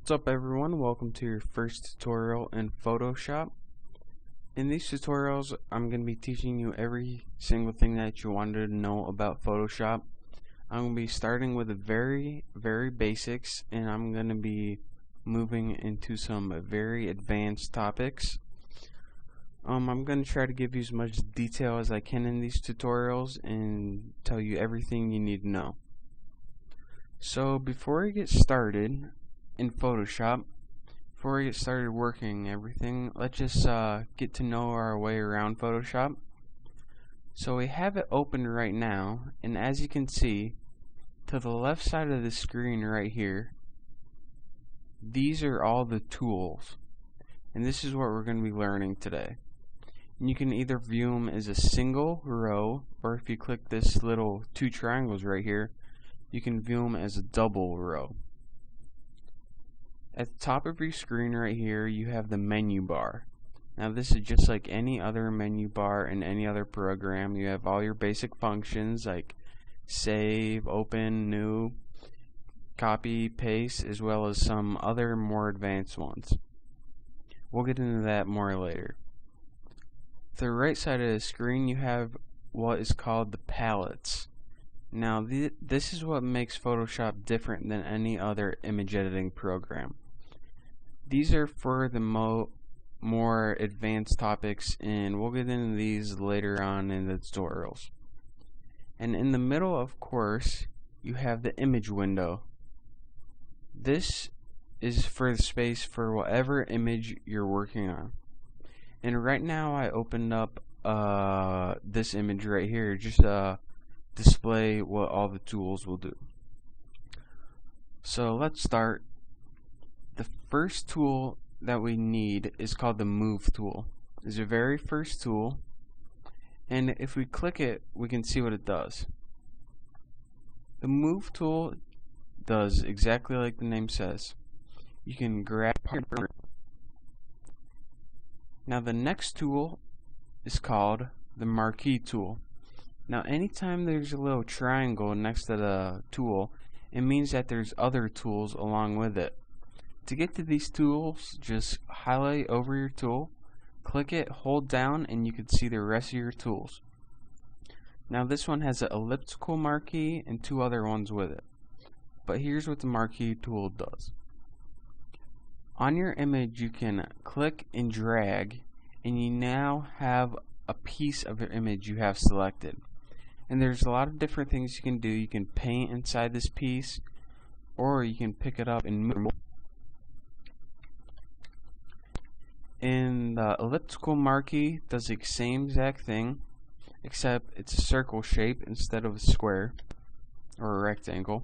What's up everyone, welcome to your first tutorial in Photoshop. In these tutorials I'm going to be teaching you every single thing that you wanted to know about Photoshop. I'm going to be starting with the very basics, and I'm going to be moving into some very advanced topics. I'm going to try to give you as much detail as I can in these tutorials and tell you everything you need to know. So before we get started in Photoshop, before we get started working everything, let's just get to know our way around Photoshop. So we have it open right now, and as you can see, to the left side of the screen right here, these are all the tools, and this is what we're going to be learning today. And you can either view them as a single row, or if you click this little two triangles right here, you can view them as a double row. At the top of your screen right here, you have the menu bar. Now this is just like any other menu bar in any other program. You have all your basic functions like save, open, new, copy, paste, as well as some other more advanced ones. We'll get into that more later. To the right side of the screen, you have what is called the palettes. Now this is what makes Photoshop different than any other image editing program. These are for the more advanced topics, and we'll get into these later on in the tutorials. And in the middle, of course, you have the image window. This is for the space for whatever image you're working on. And right now I opened up this image right here just to display what all the tools will do. So let's start. The first tool that we need is called the Move tool. It's the very first tool, and if we click it, we can see what it does. The Move tool does exactly like the name says. You can grab part. Now the next tool is called the Marquee tool. Now anytime there's a little triangle next to the tool, it means that there's other tools along with it. To get to these tools, just highlight over your tool, click it, hold down, and you can see the rest of your tools. Now this one has an elliptical marquee and two other ones with it. But here's what the Marquee tool does. On your image you can click and drag, and you now have a piece of your image you have selected. And there's a lot of different things you can do. You can paint inside this piece, or you can pick it up and move. And the elliptical marquee does the same exact thing, except it's a circle shape instead of a square or a rectangle.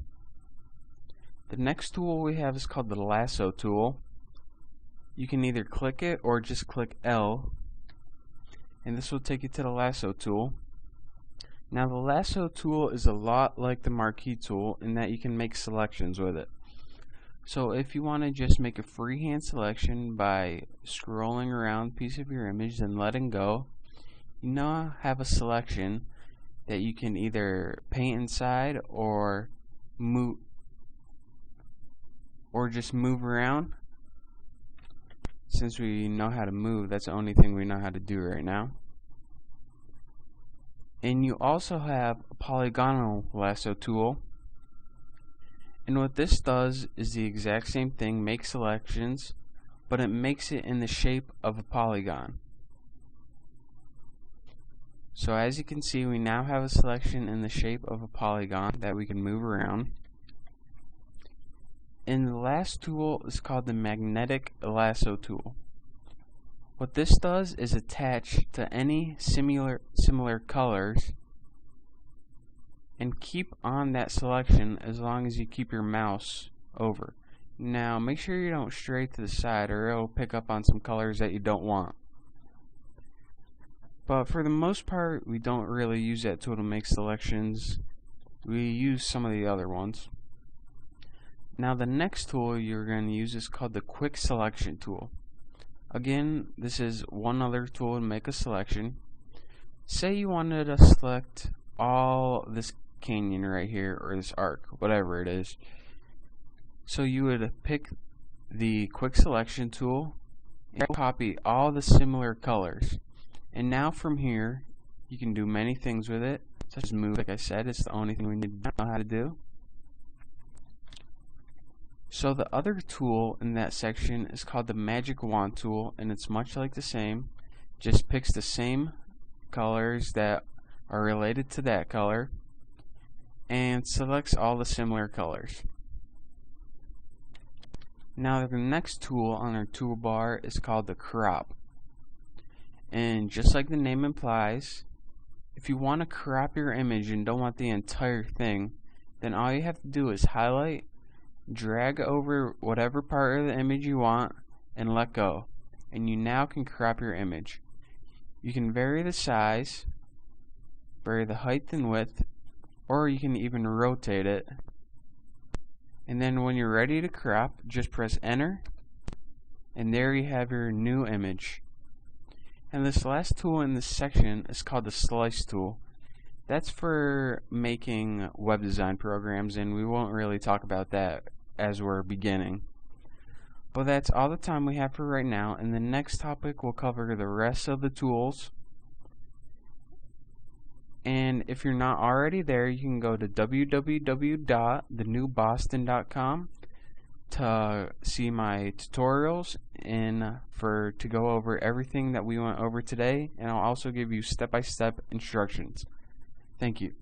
The next tool we have is called the Lasso tool. You can either click it or just click L, and this will take you to the Lasso tool. Now the Lasso tool is a lot like the Marquee tool in that you can make selections with it. So if you want to just make a freehand selection by scrolling around a piece of your image and letting go, you now have a selection that you can either paint inside or move, or just move around. Since we know how to move, that's the only thing we know how to do right now. And you also have a polygonal lasso tool. And what this does is the exact same thing, make selections, but it makes it in the shape of a polygon. So as you can see, we now have a selection in the shape of a polygon that we can move around. And the last tool is called the Magnetic Lasso tool. What this does is attach to any similar colors and keep on that selection as long as you keep your mouse over. Now make sure you don't stray to the side, or it'll pick up on some colors that you don't want. But for the most part, we don't really use that tool to make selections. We use some of the other ones. Now the next tool you're going to use is called the Quick Selection tool. Again, this is one other tool to make a selection. Say you wanted to select all this canyon right here, or this arc, whatever it is. So you would pick the quick selection tool and copy all the similar colors. And now from here you can do many things with it, such as move. Like I said, it's the only thing we need to know how to do. So the other tool in that section is called the magic wand tool, and it's much like the same, just picks the same colors that are related to that color and selects all the similar colors. Now the next tool on our toolbar is called the crop, and just like the name implies, if you want to crop your image and don't want the entire thing, then all you have to do is highlight, drag over whatever part of the image you want, and let go, and you now can crop your image. You can vary the size, vary the height and width, or you can even rotate it. And then when you're ready to crop, just press enter, and there you have your new image. And this last tool in this section is called the slice tool. That's for making web design programs, and we won't really talk about that as we're beginning. But that's all the time we have for right now. In the next topic we'll cover the rest of the tools. And if you're not already there, you can go to www.thenewboston.com to see my tutorials and to go over everything that we went over today, and I'll also give you step-by-step instructions. Thank you.